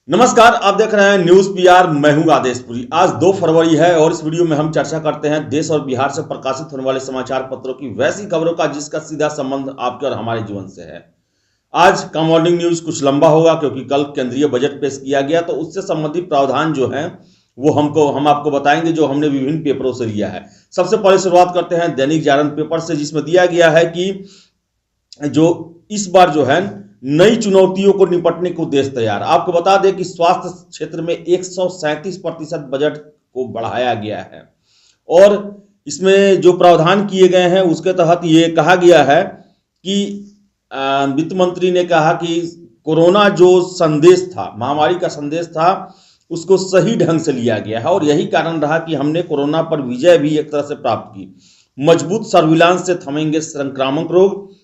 नमस्कार, आप देख रहे हैं न्यूज पीआर। मैं हूं आदेशपुरी। आज 2 फरवरी है और इस वीडियो में हम चर्चा करते हैं देश और बिहार से प्रकाशित होने वाले समाचार पत्रों की वैसी खबरों का जिसका सीधा संबंध आपके और हमारे जीवन से है। आज का मॉर्निंग न्यूज कुछ लंबा होगा क्योंकि कल केंद्रीय बजट पेश किया गया, तो उससे संबंधित प्रावधान जो है वो हम आपको बताएंगे, जो हमने विभिन्न पेपरों से लिया है। सबसे पहले शुरुआत करते हैं दैनिक जागरण पेपर से, जिसमें दिया गया है कि जो इस बार जो है नई चुनौतियों को निपटने को देश तैयार। आपको बता दें कि स्वास्थ्य क्षेत्र में 137% बजट को बढ़ाया गया है और इसमें जो प्रावधान किए गए हैं उसके तहत ये कहा गया है कि वित्त मंत्री ने कहा कि कोरोना जो संदेश था, महामारी का संदेश था, उसको सही ढंग से लिया गया है और यही कारण रहा कि हमने कोरोना पर विजय भी एक तरह से प्राप्त की। मजबूत सर्विलांस से थमेंगे संक्रामक रोग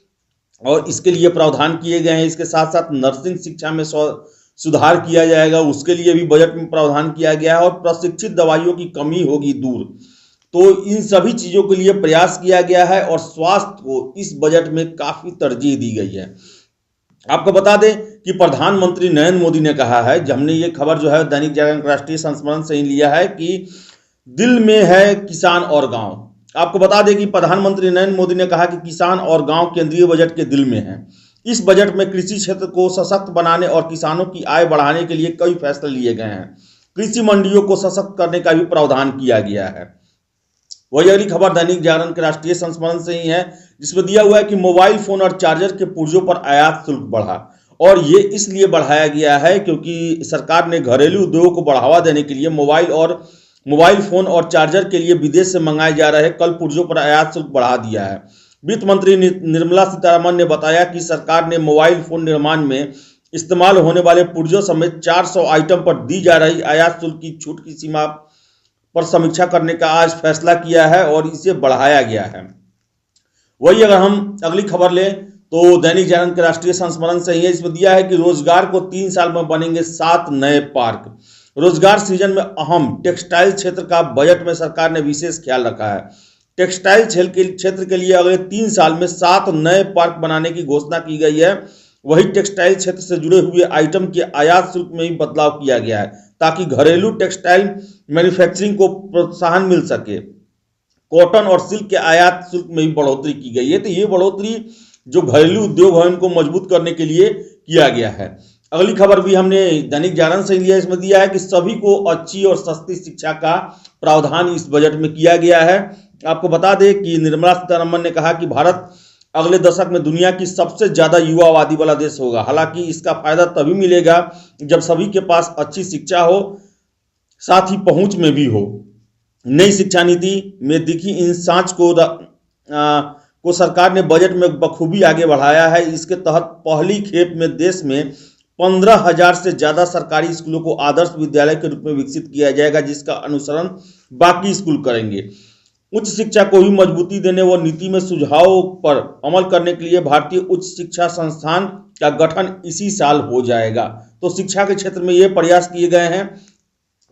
और इसके लिए प्रावधान किए गए हैं। इसके साथ साथ नर्सिंग शिक्षा में सुधार किया जाएगा, उसके लिए भी बजट में प्रावधान किया गया है और प्रशिक्षित दवाइयों की कमी होगी दूर। तो इन सभी चीज़ों के लिए प्रयास किया गया है और स्वास्थ्य को इस बजट में काफ़ी तरजीह दी गई है। आपको बता दें कि प्रधानमंत्री नरेंद्र मोदी ने कहा है, हमने ये खबर जो है दैनिक जागरण राष्ट्रीय संस्मरण से ही लिया है, कि दिल में है किसान और गाँव। आपको बता दें कि प्रधानमंत्री नरेंद्र मोदी ने कहा कि किसान और गांव केंद्रीय बजट के दिल में है। इस बजट में कृषि क्षेत्र को सशक्त बनाने और किसानों की आय बढ़ाने के लिए कई फैसले लिए गए हैं। कृषि मंडियों को सशक्त करने का भी प्रावधान किया गया है। वही अगली खबर दैनिक जागरण के राष्ट्रीय संस्मरण से ही है, जिसमें दिया हुआ है कि मोबाइल फोन और चार्जर के पुर्जों पर आयात शुल्क बढ़ा और ये इसलिए बढ़ाया गया है क्योंकि सरकार ने घरेलू उद्योगों को बढ़ावा देने के लिए मोबाइल फोन और चार्जर के लिए विदेश से मंगाए जा रहे कल पुर्जों पर आयात शुल्क बढ़ा दिया है। वित्त मंत्री निर्मला सीतारमण ने बताया कि सरकार ने मोबाइल फोन निर्माण में इस्तेमाल होने वाले पुर्जों समेत 400 आइटम पर दी जा रही आयात शुल्क की छूट की सीमा पर समीक्षा करने का आज फैसला किया है और इसे बढ़ाया गया है। वही अगर हम अगली खबर लें तो दैनिक जागरण के राष्ट्रीय संस्मरण से ही है, इसमें दिया है कि रोजगार को 3 साल में बनेंगे 7 नए पार्क। रोजगार सृजन में अहम टेक्सटाइल क्षेत्र का बजट में सरकार ने विशेष ख्याल रखा है। टेक्सटाइल क्षेत्र के लिए अगले 3 साल में 7 नए पार्क बनाने की घोषणा की गई है। वही टेक्सटाइल क्षेत्र से जुड़े हुए आइटम के आयात शुल्क में भी बदलाव किया गया है ताकि घरेलू टेक्सटाइल मैन्युफैक्चरिंग को प्रोत्साहन मिल सके। कॉटन और सिल्क के आयात शुल्क में भी बढ़ोतरी की गई है। तो ये बढ़ोतरी जो घरेलू उद्योग है उनको मजबूत करने के लिए किया गया है। अगली खबर भी हमने दैनिक जागरण से लिया, इसमें दिया है कि सभी को अच्छी और सस्ती शिक्षा का प्रावधान इस बजट में किया गया है। आपको बता दें कि निर्मला सीतारमण ने कहा कि भारत अगले दशक में दुनिया की सबसे ज्यादा युवा आबादी वाला देश होगा। हालांकि इसका फायदा तभी मिलेगा जब सभी के पास अच्छी शिक्षा हो, साथ ही पहुंच में भी हो। नई शिक्षा नीति में दिखी इन सांच को सरकार ने बजट में बखूबी आगे बढ़ाया है। इसके तहत पहली खेप में देश में 15,000 से ज्यादा सरकारी स्कूलों को आदर्श विद्यालय के रूप में विकसित किया जाएगा, जिसका अनुसरण बाकी स्कूल करेंगे। उच्च शिक्षा को भी मजबूती देने व नीति में सुझावों पर अमल करने के लिए भारतीय उच्च शिक्षा संस्थान का गठन इसी साल हो जाएगा। तो शिक्षा के क्षेत्र में ये प्रयास किए गए हैं।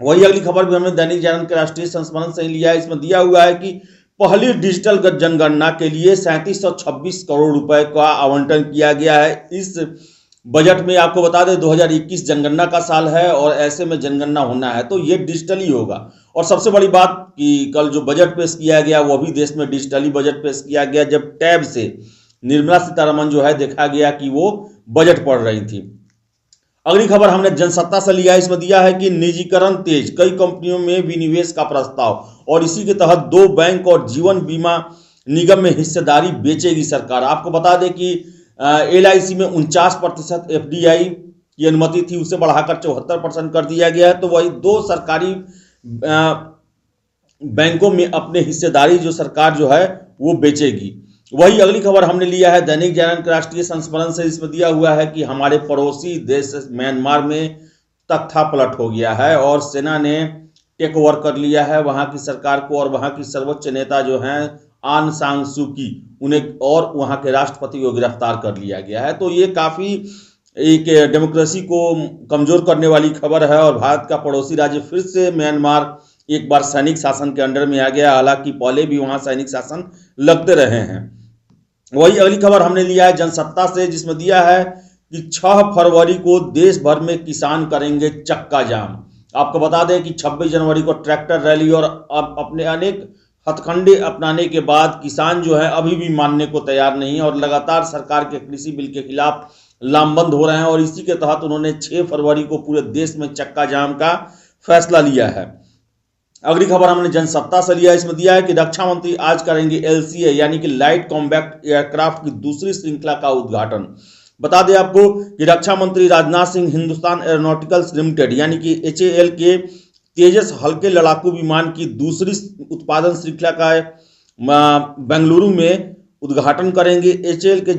वही अगली खबर भी हमने दैनिक जागरण के राष्ट्रीय संस्मरण से ही लिया है। इसमें दिया हुआ है कि पहली डिजिटल जनगणना के लिए 3726 करोड़ रुपए का आवंटन किया गया है। इस बजट में आपको बता दें 2021 जनगणना का साल है और ऐसे में जनगणना होना है तो ये डिजिटली होगा। और सबसे बड़ी बात कि कल जो बजट पेश किया गया वो भी देश में डिजिटली बजट पेश किया गया, जब टैब से निर्मला सीतारमण जो है देखा गया कि वो बजट पढ़ रही थी। अगली खबर हमने जनसत्ता से लिया है। इसमें दिया है कि निजीकरण तेज, कई कंपनियों में विनिवेश का प्रस्ताव और इसी के तहत 2 बैंक और जीवन बीमा निगम में हिस्सेदारी बेचेगी सरकार। आपको बता दें कि LIC में 49% FDI की अनुमति थी, उसे बढ़ाकर 74% कर दिया गया है। तो वही 2 सरकारी बैंकों में अपने हिस्सेदारी जो सरकार जो है वो बेचेगी। वही अगली खबर हमने लिया है दैनिक जागरण के राष्ट्रीय संस्मरण से। इसमें दिया हुआ है कि हमारे पड़ोसी देश म्यांमार में तख्ता पलट हो गया है और सेना ने टेक ओवर कर लिया है वहां की सरकार को और वहां की सर्वोच्च नेता जो हैं आंग सान सू की, उन्हें और वहां के राष्ट्रपति को गिरफ्तार कर लिया गया है। तो ये काफ़ी एक डेमोक्रेसी को कमज़ोर करने वाली खबर है और भारत का पड़ोसी राज्य फिर से म्यांमार एक बार सैनिक शासन के अंडर में आ गया। हालांकि पहले भी वहां सैनिक शासन लगते रहे हैं। वही अगली खबर हमने लिया है जनसत्ता से, जिसमें दिया है कि 6 फरवरी को देश भर में किसान करेंगे चक्का जाम। आपको बता दें कि 26 जनवरी को ट्रैक्टर रैली और अब अपने अनेक हथकंडे अपनाने के बाद किसान जो है अभी भी मानने को तैयार नहीं है और लगातार सरकार के कृषि बिल के खिलाफ लामबंद हो रहे हैं और इसी के तहत उन्होंने 6 फरवरी को पूरे देश में चक्का जाम का फैसला लिया है। अगली खबर हमने जनसत्ता से लिया, इसमें दिया है कि रक्षा मंत्री आज करेंगे LCA यानी कि लाइट कॉम्बैट एयरक्राफ्ट की दूसरी श्रृंखला का उद्घाटन। बता दें आपको कि रक्षा मंत्री राजनाथ सिंह हिंदुस्तान एरोनॉटिकल्स लिमिटेड यानी कि HAL के तेजस हल्के लड़ाकू विमान की दूसरी उत्पादन श्रृंखला का बेंगलुरु में उद्घाटन करेंगे। HAL के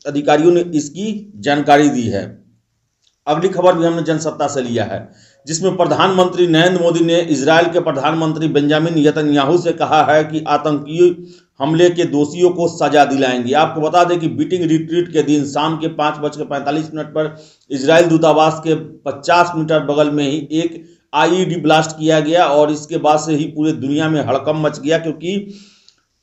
अधिकारियों ने इसकी जानकारी दी है। अगली खबर भी हमने जनसत्ता से लिया है, जिसमें प्रधानमंत्री नरेंद्र मोदी ने इजराइल के प्रधानमंत्री बेंजामिन नेतन्याहू से कहा है कि आतंकी हमले के दोषियों को सजा दिलाएंगे। आपको बता दें कि बीटिंग रिट्रीट के दिन शाम के 5:45 पर इजराइल दूतावास के 50 मीटर बगल में ही एक IED ब्लास्ट किया गया और इसके बाद से ही पूरे दुनिया में हड़कंप मच गया, क्योंकि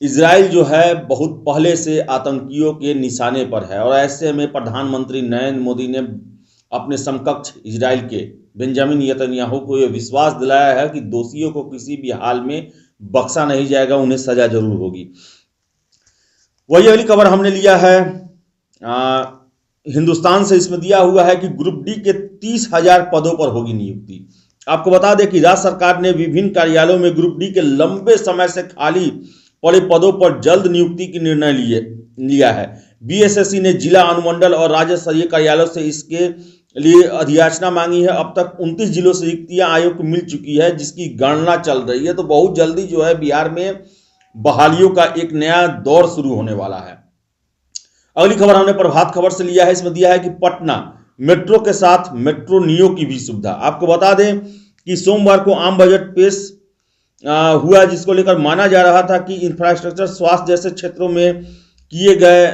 इजराइल जो है बहुत पहले से आतंकियों के निशाने पर है और ऐसे में प्रधानमंत्री नरेंद्र मोदी ने अपने समकक्ष इजराइल के बेंजामिन नेतन्याहू को यह विश्वास दिलाया है कि दोषियों को किसी भी हाल में बख्शा नहीं जाएगा, उन्हें सजा जरूर होगी। वही अगली खबर हमने लिया है हिंदुस्तान से, इसमें दिया हुआ है कि ग्रुप डी के 30,000 पदों पर होगी नियुक्ति। आपको बता दें कि राज्य सरकार ने विभिन्न कार्यालयों में ग्रुप डी के लंबे समय से खाली पड़े पदों पर जल्द नियुक्ति की निर्णय लिया है। BSSC ने जिला अनुमंडल और राज्य स्तरीय कार्यालयों से इसके लिए अधियाचना मांगी है। अब तक 29 जिलों से रिक्तियां आयोग को मिल चुकी है, जिसकी गणना चल रही है। तो बहुत जल्दी जो है बिहार में बहालियों का एक नया दौर शुरू होने वाला है। अगली खबर हमने प्रभात खबर से लिया है, इसमें दिया है कि पटना मेट्रो के साथ मेट्रो नियो की भी सुविधा। आपको बता दें कि सोमवार को आम बजट पेश हुआ, जिसको लेकर माना जा रहा था कि इंफ्रास्ट्रक्चर, स्वास्थ्य जैसे क्षेत्रों में किए गए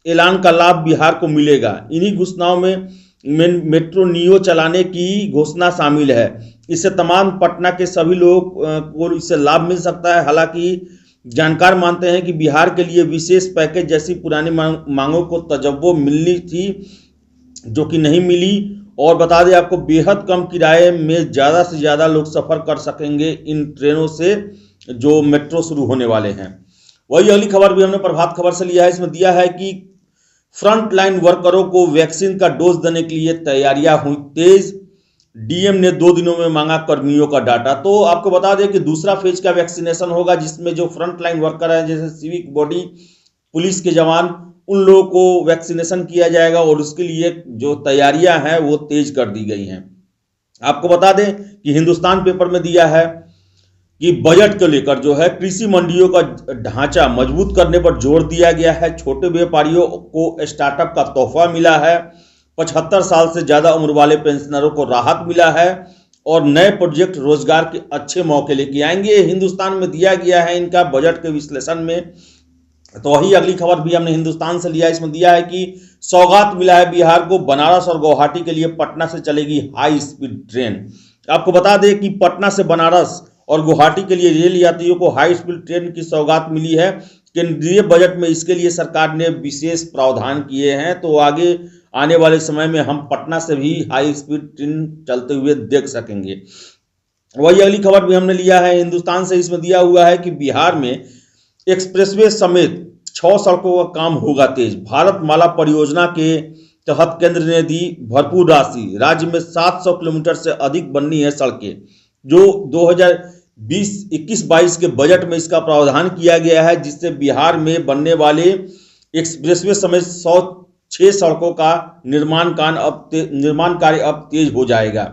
ऐलान का लाभ बिहार को मिलेगा। इन्हीं घोषणाओं में मेट्रो नियो चलाने की घोषणा शामिल है। इससे तमाम पटना के सभी लोगों को इससे लाभ मिल सकता है। हालांकि जानकार मानते हैं कि बिहार के लिए विशेष पैकेज जैसी पुरानी मांगों को तजव्वो मिलनी थी, जो कि नहीं मिली। और बता दें आपको, बेहद कम किराए में ज़्यादा से ज़्यादा लोग सफ़र कर सकेंगे इन ट्रेनों से जो मेट्रो शुरू होने वाले हैं। वही अगली खबर भी हमने प्रभात खबर से लिया है, इसमें दिया है कि फ्रंट लाइन वर्करों को वैक्सीन का डोज देने के लिए तैयारियां हुई तेज। DM ने 2 दिनों में मांगा कर्मियों का डाटा। तो आपको बता दें कि दूसरा फेज का वैक्सीनेशन होगा, जिसमें जो फ्रंट लाइन वर्कर हैं जैसे सिविक बॉडी, पुलिस के जवान, उन लोगों को वैक्सीनेशन किया जाएगा और उसके लिए जो तैयारियां हैं वो तेज कर दी गई हैं। आपको बता दें कि हिंदुस्तान पेपर में दिया है कि बजट को लेकर जो है कृषि मंडियों का ढांचा मजबूत करने पर जोर दिया गया है। छोटे व्यापारियों को स्टार्टअप का तोहफा मिला है। 75 साल से ज्यादा उम्र वाले पेंशनरों को राहत मिला है और नए प्रोजेक्ट रोजगार के अच्छे मौके लेके आएंगे। हिंदुस्तान में दिया गया है इनका बजट के विश्लेषण में। तो वही अगली खबर भी हमने हिंदुस्तान से लिया, इसमें दिया है कि सौगात मिला है बिहार को, बनारस और गुवाहाटी के लिए पटना से चलेगी हाई स्पीड ट्रेन। आपको बता दें कि पटना से बनारस और गुवाहाटी के लिए रेल यात्रियों को हाई स्पीड ट्रेन की सौगात मिली है। केंद्रीय बजट में इसके लिए सरकार ने विशेष प्रावधान किए हैं। तो आगे आने वाले समय में हम पटना से भी हाई स्पीड ट्रेन चलते हुए देख सकेंगे। वही अगली खबर भी हमने लिया है हिंदुस्तान से, इसमें दिया हुआ है कि बिहार में एक्सप्रेसवे समेत 6 सड़कों का काम होगा तेज। भारत माला परियोजना के तहत केंद्र ने दी भरपूर राशि। राज्य में 700 किलोमीटर से अधिक बननी है सड़कें, जो 2021-22 के बजट में इसका प्रावधान किया गया है, जिससे बिहार में बनने वाले एक्सप्रेसवे समेत 106 सड़कों का निर्माण कार्य अब तेज हो जाएगा।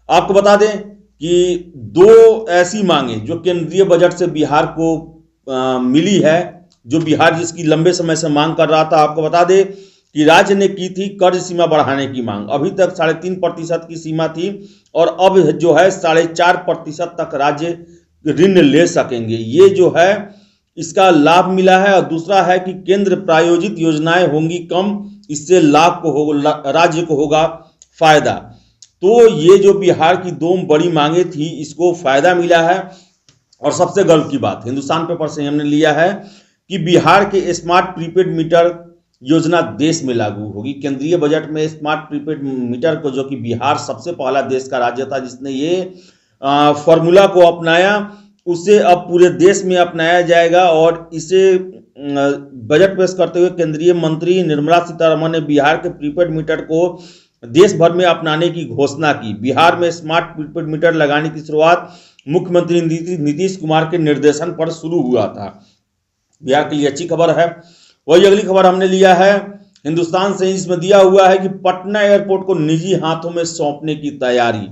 आपको बता दें कि 2 ऐसी मांगे जो केंद्रीय बजट से बिहार को मिली है, जो बिहार जिसकी लंबे समय से मांग कर रहा था। आपको बता दें कि राज्य ने की थी कर्ज सीमा बढ़ाने की मांग। अभी तक 3.5% की सीमा थी और अब जो है 4.5% तक राज्य ऋण ले सकेंगे। ये जो है इसका लाभ मिला है। और दूसरा है कि केंद्र प्रायोजित योजनाएं होंगी कम, इससे लाभ को राज्य को होगा फायदा। तो ये जो बिहार की 2 बड़ी मांगे थी, इसको फायदा मिला है। और सबसे गर्व की बात हिंदुस्तान पेपर से हमने लिया है कि बिहार के स्मार्ट प्रीपेड मीटर योजना देश में लागू होगी। केंद्रीय बजट में स्मार्ट प्रीपेड मीटर को, जो कि बिहार सबसे पहला देश का राज्य था जिसने ये फॉर्मूला को अपनाया, उसे अब पूरे देश में अपनाया जाएगा। और इसे बजट पेश करते हुए केंद्रीय मंत्री निर्मला सीतारमण ने बिहार के प्रीपेड मीटर को देश भर में अपनाने की घोषणा की। बिहार में स्मार्ट प्रीपेड मीटर लगाने की शुरुआत मुख्यमंत्री नीतीश कुमार के निर्देशन पर शुरू हुआ था। बिहार के लिए अच्छी खबर है। वही अगली खबर हमने लिया है हिंदुस्तान से। इसमें दिया हुआ है कि पटना एयरपोर्ट को निजी हाथों में सौंपने की तैयारी।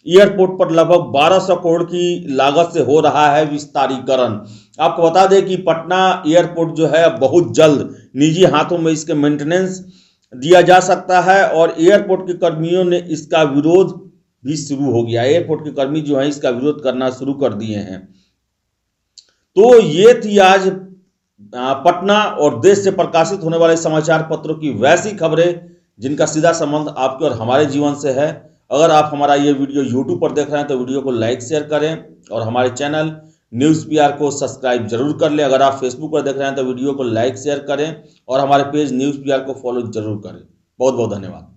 एयरपोर्ट पर लगभग 1200 करोड़ की लागत से हो रहा है विस्तारीकरण। आपको बता दें कि पटना एयरपोर्ट जो है बहुत जल्द निजी हाथों में इसके मेंटेनेंस दिया जा सकता है और एयरपोर्ट के कर्मियों ने इसका विरोध भी शुरू हो गया। एयरपोर्ट के कर्मी जो है इसका विरोध करना शुरू कर दिए हैं। तो ये थी आज पटना और देश से प्रकाशित होने वाले समाचार पत्रों की वैसी खबरें जिनका सीधा संबंध आपके और हमारे जीवन से है। अगर आप हमारा ये वीडियो YouTube पर देख रहे हैं तो वीडियो को लाइक शेयर करें और हमारे चैनल न्यूज़ PR को सब्सक्राइब जरूर कर लें। अगर आप फेसबुक पर देख रहे हैं तो वीडियो को लाइक शेयर करें और हमारे पेज न्यूज़ PR को फॉलो जरूर करें। बहुत बहुत धन्यवाद।